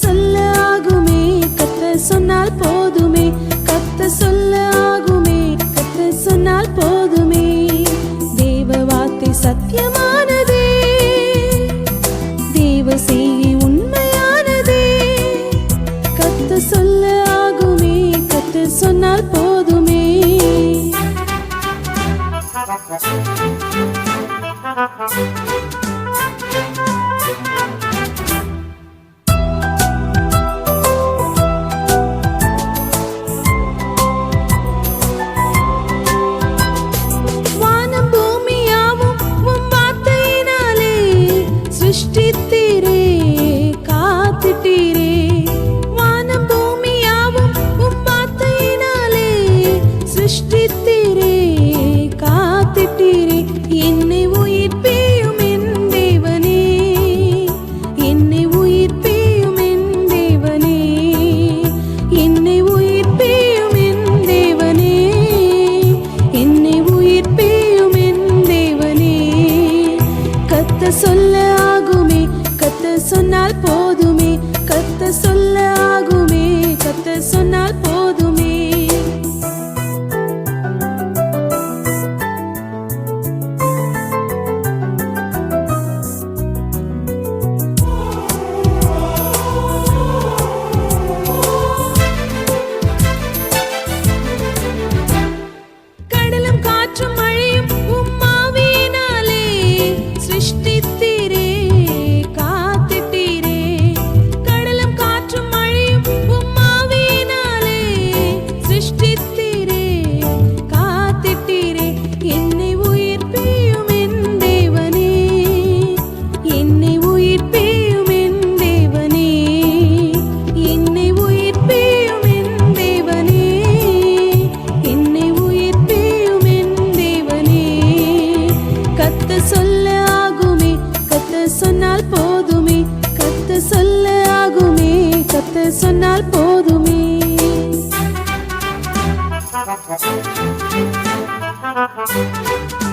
சொல்ல ஆகுமே, கத்த சொன்னால் போதுமே. கத்த சொல்ல ஆகுமே, கத்த சொன்னால் போதுமே. தேவ வார்த்தை சத்தியமானதே, தேவ செய்கை உண்மையானதே. கத்த சொல்ல ஆகுமே, கத்த சொன்னால் போதுமே. வானம் பூமியாவும் உம் வார்த்தையினாலே சிருஷ்டித்தீரே, காத்துட்டீரே. வானம் பூமியாவும் உம் வார்த்தையினாலே சிருஷ்டித்தீரே, காத்துட்டீரே. என்னை உயிர்ப்பியும் என் தேவனே, என்னை உயிர்ப்பியும் என் தேவனே, என்னை உயிர்ப்பியும் என் தேவனே, என்னை உயிர்ப்பியும் என் தேவனே. கத்த சொல்ல ஆகுமே, கத்த சொன்னால் போதுமே. கத்த சொல்ல ஆகுமே, கத்த சொன்னால் போதுமே. கடலும் காற்றும் மழையும் உம் ஆவியினாலே சிருஷ்டித்தீரே, காத்துட்டீரே. கடலும் காற்றும் மழையும் உம் ஆவியினாலே சிருஷ்டித்தீரே, காத்துட்டீரே. என்னை உயிர்ப்பியும் என் தேவனே, என்னை உயிர்ப்பியும் என் தேவனே, என்னை உயிர்ப்பியும் என் தேவனே, என்னை உயிர்ப்பியும் என் தேவனே. கத்த சொல்ல ஆகுமே, கத்த சொன்னால் போதுமே. கத்த சொல்ல ஆகுமே, கத்த சொன்னால் போதுமே. Thank you.